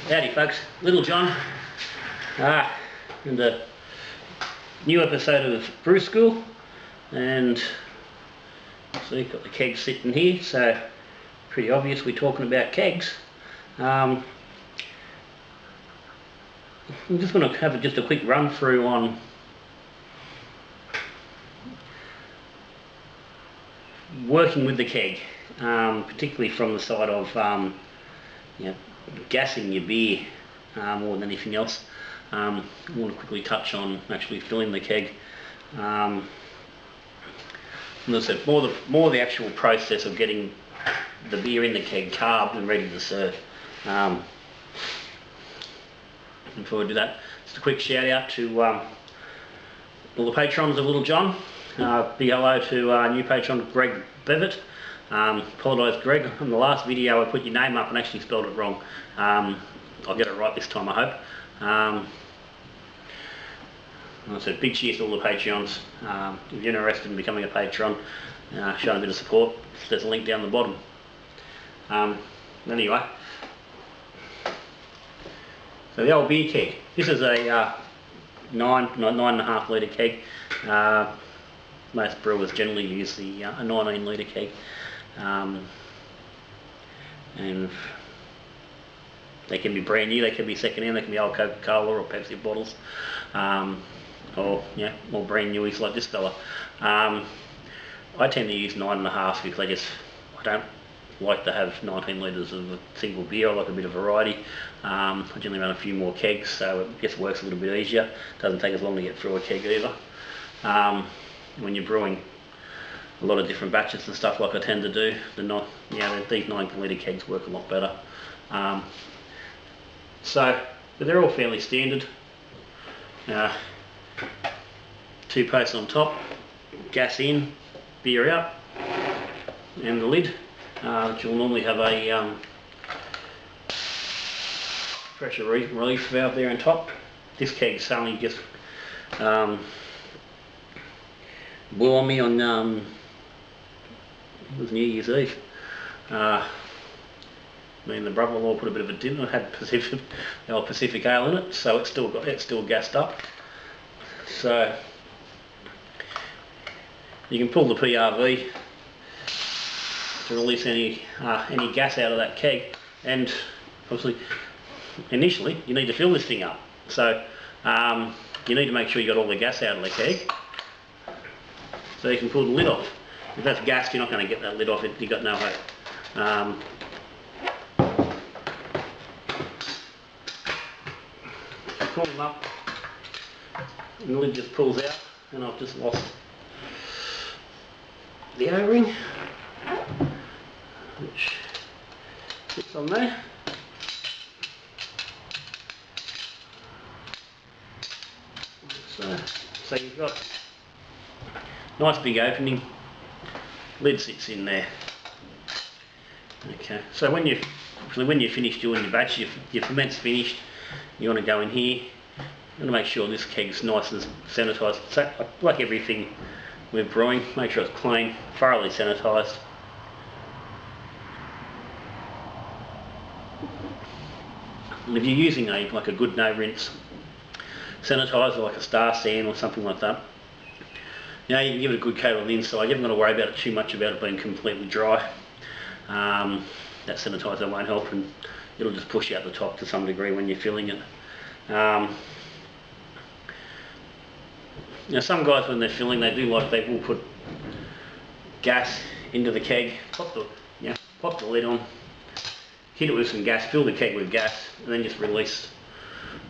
Howdy folks, Little John, and a new episode of Brew School, and so you've got the kegs sitting here, so pretty obvious we're talking about kegs. I'm just going to have just a quick run through on working with the keg, particularly from the side of gassing your beer more than anything else. I want to quickly touch on actually filling the keg. And as I said, more the actual process of getting the beer in the keg carved and ready to serve. Before I do that, just a quick shout out to all the patrons of Little John. Big hello to new patron Greg Bevitt. Apologise Greg, on the last video I put your name up and actually spelled it wrong. I'll get it right this time, I hope. Like I said, big cheers to all the Patreons. If you're interested in becoming a patron, showing a bit of support, there's a link down the bottom. Anyway, so the old beer keg. This is a 9.5 litre keg. Most brewers generally use the a 19 litre keg. And they can be brand new, they can be second hand, they can be old Coca-Cola or Pepsi bottles, or brand newies like this fella. I tend to use 9.5 because I don't like to have 19 litres of a single beer. I like a bit of variety. I generally run a few more kegs, so it just works a little bit easier. Doesn't take as long to get through a keg either. When you're brewing a lot of different batches and stuff like I tend to do, these 9 litre kegs work a lot better. But they're all fairly standard. 2 posts on top, gas in, beer out, and the lid, which will normally have a pressure relief valve there on top. This keg suddenly just blew on me on it was New Year's Eve. Me and the brother-in-law put a bit of a dinner. It had the old Pacific Ale in it, so it's still gassed up. So you can pull the PRV to release any gas out of that keg, and obviously initially you need to fill this thing up. So you need to make sure you got all the gas out of the keg, so you can pull the lid off. If that's gassed, you're not going to get that lid off. You've got no hope. Pull them up, and the lid just pulls out, and I've just lost the O-ring, which sits on there. So you've got a nice big opening, lid sits in there. Okay, so when you're finished doing your batch, your ferment's finished, you want to go in here, you want to make sure this keg's nice and sanitised. So, like everything we're brewing, make sure it's clean, thoroughly sanitised. And if you're using like a good no rinse sanitizer, like a Star San or something like that, you can give it a good coat on the inside. You haven't got to worry about it too much about it being completely dry. That sanitizer won't help, and it'll just push out the top to some degree when you're filling it. Some guys when they're filling, they will put gas into the keg, pop the lid on, hit it with some gas, fill the keg with gas, and then just release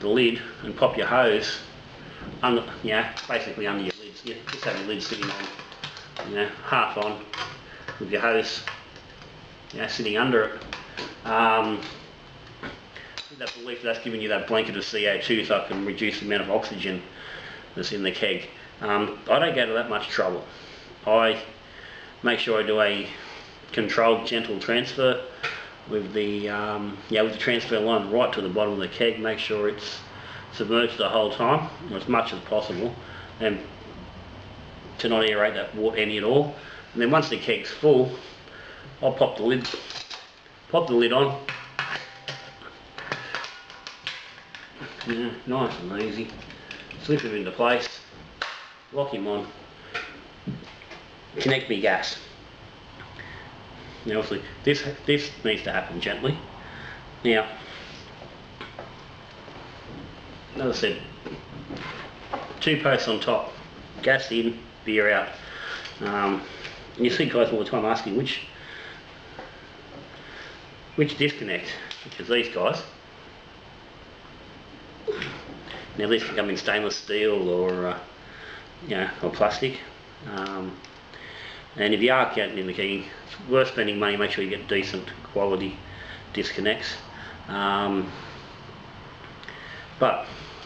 the lid and pop your hose under, basically under your lids. You just have your lid sitting on, half on, with your hose, sitting under it. That belief that's giving you that blanket of CO2 so it can reduce the amount of oxygen that's in the keg. I don't go to that much trouble. I make sure I do a controlled gentle transfer with the transfer line right to the bottom of the keg. Make sure it's submerged the whole time, or as much as possible, and to not aerate that water any at all. And then once the keg's full, I'll pop the lid on, Yeah, nice and easy. Slip him into place, lock him on, connect me gas. Now obviously this needs to happen gently. Now, as I said, 2 posts on top, gas in, beer out. And you see guys all the time asking which disconnect, which is these guys. Now these can come in stainless steel or or plastic. And if you are counting in the kegging, it's worth spending money. Make sure you get decent quality disconnects. But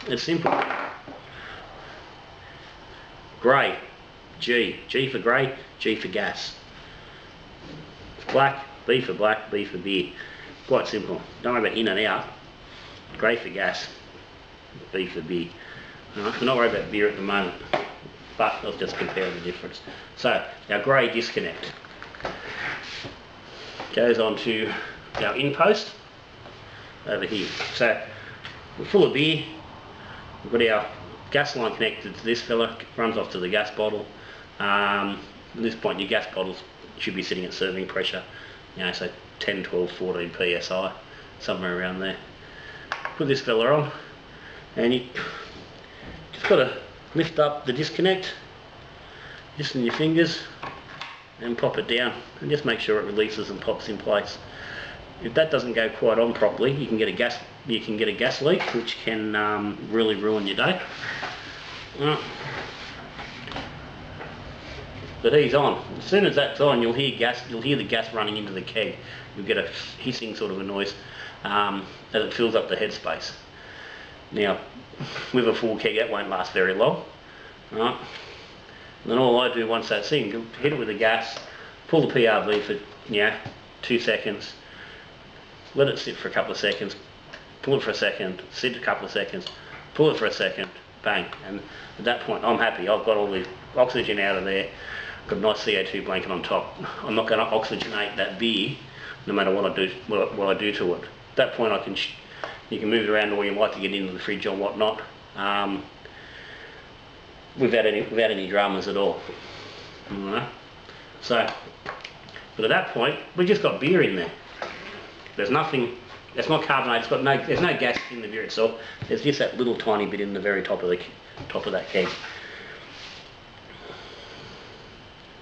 it's simple. Grey, G for grey, G for gas. It's black, B for black, B for beer. Quite simple. Don't worry about in and out. Grey for gas, B for beer. Alright, we're not worried about beer at the moment, but let's just compare the difference. So our grey disconnect goes on to our in post over here. So we're full of beer. We've got our gas line connected to this fella, runs off to the gas bottle. At this point your gas bottles should be sitting at serving pressure, so 10, 12, 14 psi, somewhere around there. Put this fella on and you just got to lift up the disconnect just in your fingers and pop it down and just make sure it releases and pops in place. If that doesn't go quite on properly, you can get a gas leak, which can really ruin your day. But he's on. As soon as that's on, you'll hear the gas running into the keg. You'll get a hissing sort of a noise as it fills up the headspace. Now, with a full keg, that won't last very long. Right? And then all I do once that's in, hit it with the gas, pull the PRV for 2 seconds, let it sit for a couple of seconds, pull it for a second, sit a couple of seconds, pull it for a second, bang. And at that point I'm happy. I've got all the oxygen out of there, got a nice CO2 blanket on top. I'm not going to oxygenate that beer no matter what I do to it. At that point you can move it around all you like to get into the fridge or whatnot, without any dramas at all. Alright. So, but at that point we just got beer in there. There's nothing. It's not carbonated. There's no gas in the beer itself. There's just that little tiny bit in the very top of that keg.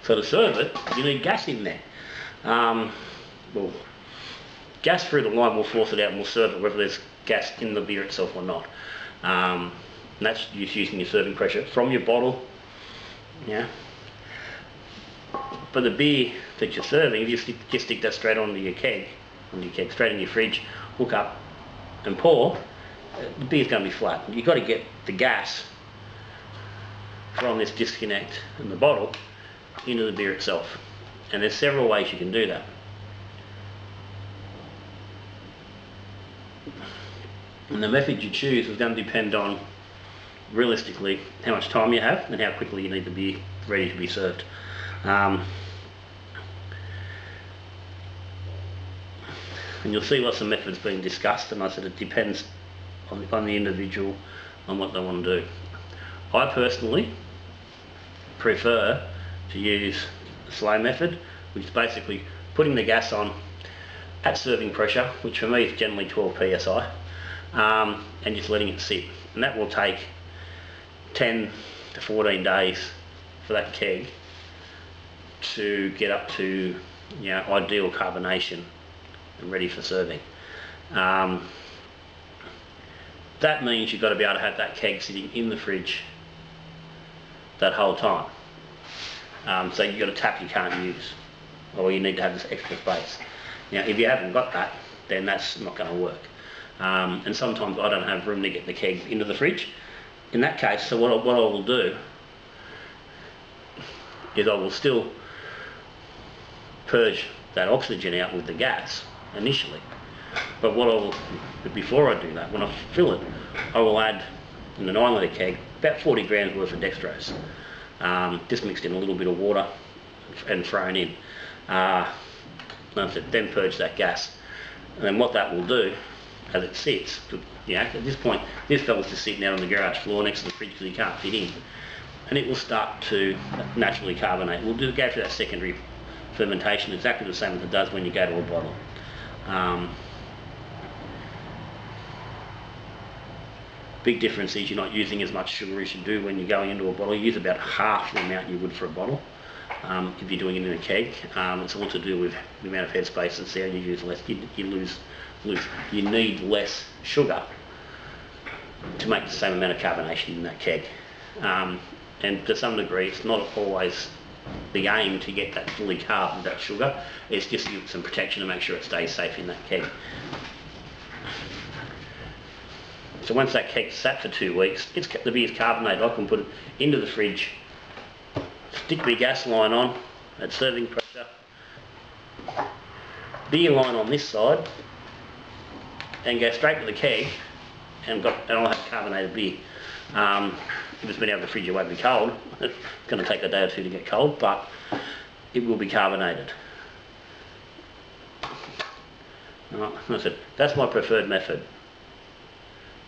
So to serve it, you need gas in there. Well, gas through the line will force it out and will serve it whether there's gas in the beer itself or not. And that's just using your serving pressure from your bottle. Yeah. But the beer that you're serving, if you just stick that straight onto your keg, straight in your fridge, hook up and pour, the beer's going to be flat. You've got to get the gas from this disconnect in the bottle into the beer itself. And there's several ways you can do that. And the method you choose is going to depend on, realistically, how much time you have and how quickly you need the beer ready to be served. And you'll see lots of methods being discussed, and I said it depends on the individual, on what they want to do. I personally prefer to use the slow method, which is basically putting the gas on at serving pressure, which for me is generally 12 psi, and just letting it sit. And that will take 10 to 14 days for that keg to get up to ideal carbonation and ready for serving. That means you've got to be able to have that keg sitting in the fridge that whole time. So you've got a tap you can't use, or you need to have this extra space. Now if you haven't got that, then that's not going to work. And sometimes I don't have room to get the keg into the fridge. In that case, so what I will do is I will still purge that oxygen out with the gas initially, but before I do that, when I fill it, I will add in the 9 litre keg about 40 grams worth of dextrose, just mixed in a little bit of water and thrown in. Then purge that gas, and then what that will do, as it sits. At this point, this fella's just sitting out on the garage floor next to the fridge because he can't fit in, and it will start to naturally carbonate. We'll go through that secondary fermentation exactly the same as it does when you go to a bottle. Big difference is you're not using as much sugar as you do when you're going into a bottle. You use about half the amount you would for a bottle if you're doing it in a keg. It's all to do with the amount of headspace that's there, and you use less. You need less sugar to make the same amount of carbonation in that keg. And to some degree, it's not always the aim to get that fully carb with that sugar. It's just to give it some protection to make sure it stays safe in that keg. So once that keg's sat for 2 weeks, the beer's carbonated. I can put it into the fridge, stick my gas line on at serving pressure, beer line on this side, and go straight to the keg, and I'll have carbonated beer. If it's been out of the fridge, it won't be cold. It's going to take a day or two to get cold, but it will be carbonated. Right, that's my preferred method.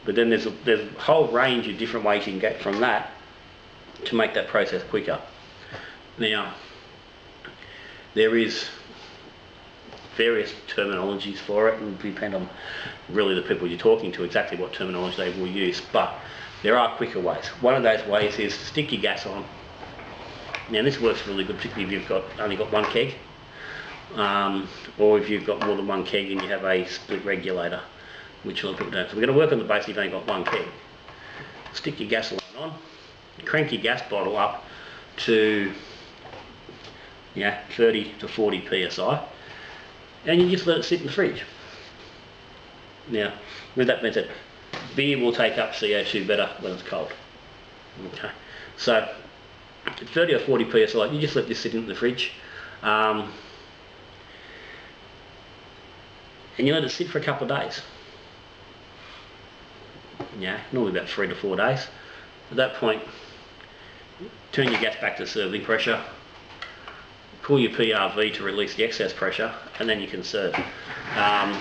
But then there's a whole range of different ways you can get from that to make that process quicker. Now, there is various terminologies for it, and depend on really the people you're talking to exactly what terminology they will use, but there are quicker ways. One of those ways is to stick your gas on. Now this works really good, particularly if you've only got one keg, or if you've got more than one keg and you have a split regulator, which a lot of people don't. So we're going to work on the basis you've only got one keg. Stick your gas line on, crank your gas bottle up to 30 to 40 psi, and you just let it sit in the fridge. Now, with that being said, beer will take up CO2 better when it's cold. Okay, so at 30 or 40 psi, you just let this sit in the fridge, and you let it sit for a couple of days. Normally about 3 to 4 days. At that point, turn your gas back to serving pressure, pull your PRV to release the excess pressure, and then you can serve. And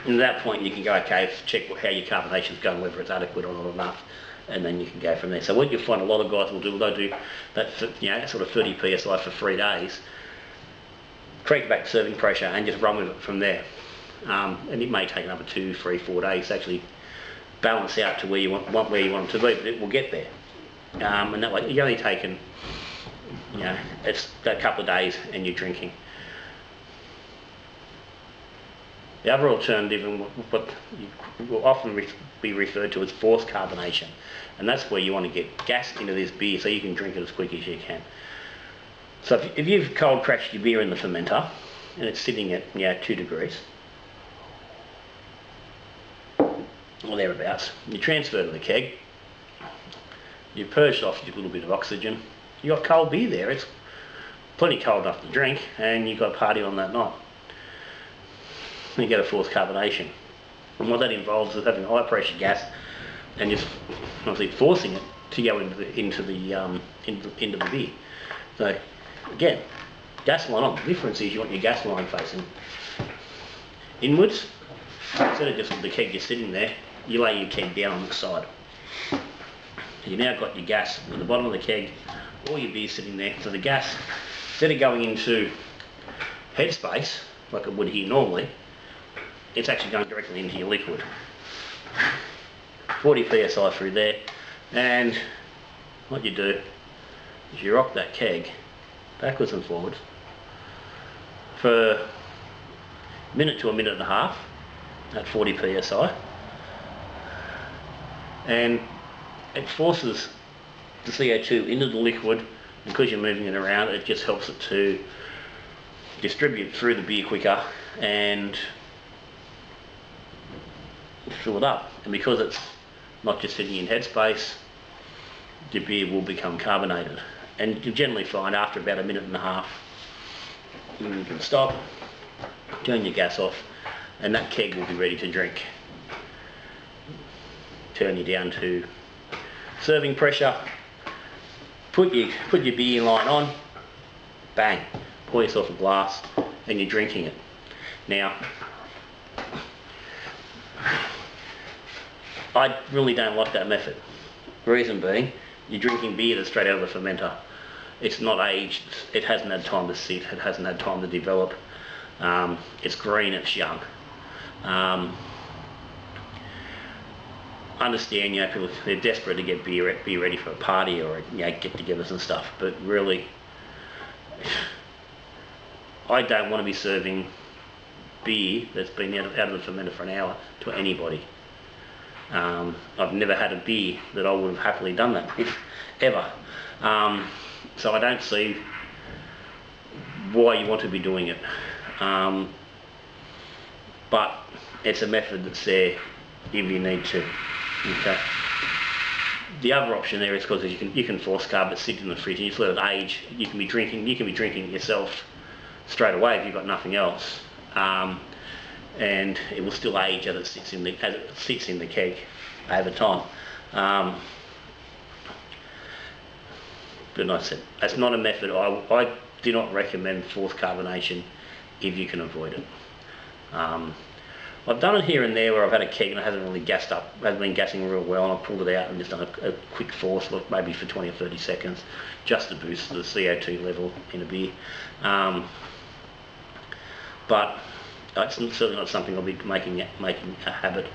at that point you can go, okay, check how your carbonation's going, whether it's adequate or not enough, and then you can go from there. So what you'll find a lot of guys will do, they'll do that sort of 30 psi for 3 days, crank it back to serving pressure, and just run with it from there. And it may take another 2, 3, 4 days to actually balance out to where you want it to be, but it will get there. And that way you're only taking, it's a couple of days and you're drinking. The other alternative, and what will often be referred to as forced carbonation, and that's where you want to get gas into this beer so you can drink it as quick as you can. So if you've cold crashed your beer in the fermenter and it's sitting at 2 degrees or thereabouts, you transfer to the keg, you purged off a little bit of oxygen, you got cold beer there, it's plenty cold enough to drink, and you've got a party on that night. You get a forced carbonation, and what that involves is having high pressure gas and just obviously forcing it to go into the beer. So again, gas line on. The difference is you want your gas line facing inwards. Instead of just with the keg just sitting there, you lay your keg down on the side. You now got your gas at the bottom of the keg, all your beer sitting there. So the gas, instead of going into headspace like it would here normally, it's actually going directly into your liquid. 40 psi through there, and what you do is you rock that keg backwards and forwards for a minute to a minute and a half at 40 psi, and it forces the CO2 into the liquid, and because you're moving it around, it just helps it to distribute through the beer quicker and fill it up. And because it's not just sitting in headspace, the beer will become carbonated. And you generally find after about a minute and a half, you can stop, turn your gas off, and that keg will be ready to drink. Turn you down to serving pressure, put your beer line on, bang, pour yourself a glass, and you're drinking it. Now, I really don't like that method. Reason being, you're drinking beer that's straight out of the fermenter. It's not aged, it hasn't had time to sit, it hasn't had time to develop. It's green, it's young. Understand, people, they're desperate to get beer ready for a party or get-togethers and stuff, but really, I don't want to be serving beer that's been out of the fermenter for an hour to anybody. I've never had a beer that I would have happily done that with, ever. So I don't see why you want to be doing it. But it's a method that's there if you need to. Okay. The other option there is because you can force carb it, sit in the fridge, and you just let it age. You can be drinking it yourself straight away if you've got nothing else, and it will still age as it sits in the keg over time. But like I said, that's not a method. I do not recommend forced carbonation if you can avoid it. I've done it here and there where I've had a keg and it hasn't really gassed up, hasn't been gassing real well, and I've pulled it out and just done a quick force, look, maybe for 20 or 30 seconds, just to boost the CO2 level in a beer. But it's certainly not something I'll be making a habit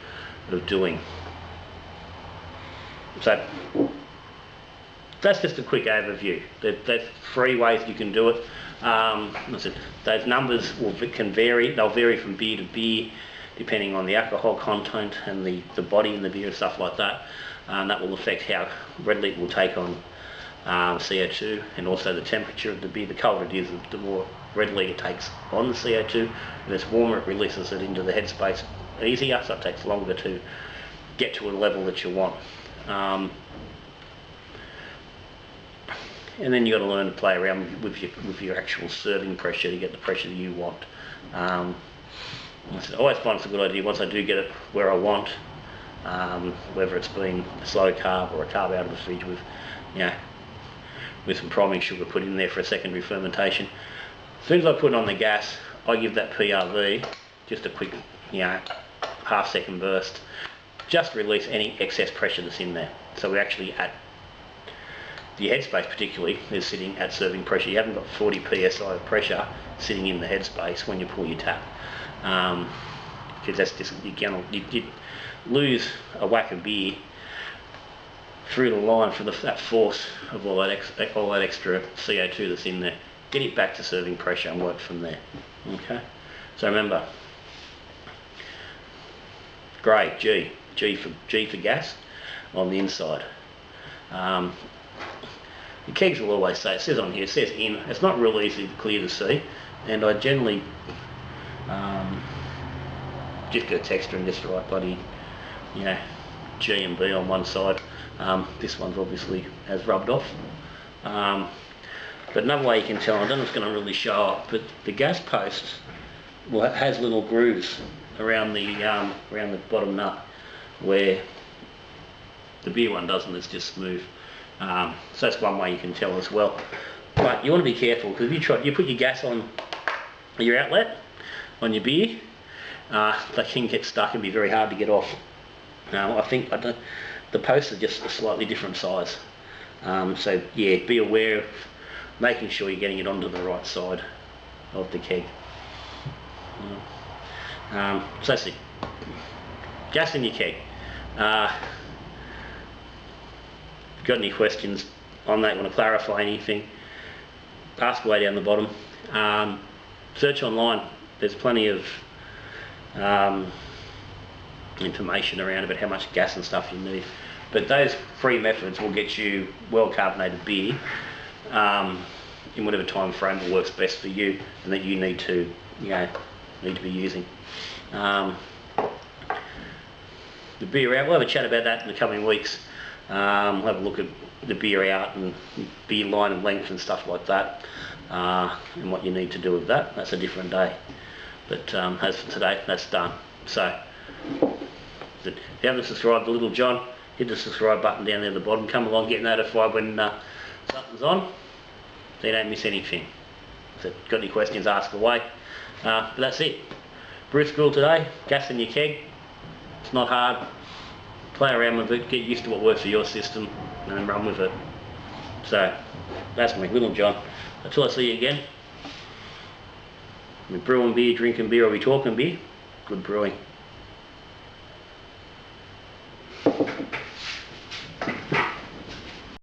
of doing. So that's just a quick overview. There's 3 ways you can do it. Those numbers can vary. They'll vary from beer to beer, depending on the alcohol content and the body in the beer and stuff like that. That will affect how readily it will take on CO2, and also the temperature of the beer. The colder it is, the more readily it takes on the CO2. If it's warmer, it releases it into the headspace easier, so it takes longer to get to a level that you want. And then you've got to learn to play around with your actual serving pressure to get the pressure that you want. I always find it's a good idea once I do get it where I want, whether it's been a slow carb or a carb out of the fridge with some priming sugar put in there for a secondary fermentation. As soon as I put it on the gas, I give that PRV just a quick, half-second burst, just release any excess pressure that's in there. So we're actually at the headspace, particularly, is sitting at serving pressure. You haven't got 40 psi of pressure sitting in the headspace when you pull your tap, because that's just you lose a whack of beer through the line for that force of all that extra CO2 that's in there. Get it back to serving pressure and work from there. Okay, so remember, grey G for gas on the inside. The kegs will always say, it says on here, it says in. It's not real easy clear to see, and I generally just get a texture and just write bloody G and B on one side. This one's obviously has rubbed off. But another way you can tell, I don't know if it's going to really show up, but the gas post has little grooves around the bottom nut, where the beer one doesn't. It's just smooth. So that's one way you can tell as well. But you want to be careful, because if you put your gas on your outlet on your beer, they can get stuck and be very hard to get off. I think the posts are just a slightly different size. So yeah, be aware of making sure you're getting it onto the right side of the keg. So that's it. Gas in your keg. Got any questions on that, want to clarify anything, ask away down the bottom. Search online, there's plenty of information around about how much gas and stuff you need, but those 3 methods will get you well carbonated beer in whatever time frame that works best for you and that you need to be using. The beer out, we'll have a chat about that in the coming weeks. We'll have a look at the beer out and beer line and length and stuff like that, and what you need to do with that. That's a different day. But as for today, that's done. So if you haven't subscribed to Little John, hit the subscribe button down there at the bottom. Come along, get notified when something's on, so you don't miss anything. So got any questions, ask away. But that's it. Brew School today, gas in your keg. It's not hard. play around with it, get used to what works for your system, and then run with it. So that's me, Little John. Until I see you again, we're brewing beer, drinking beer, or we talking beer. Good brewing.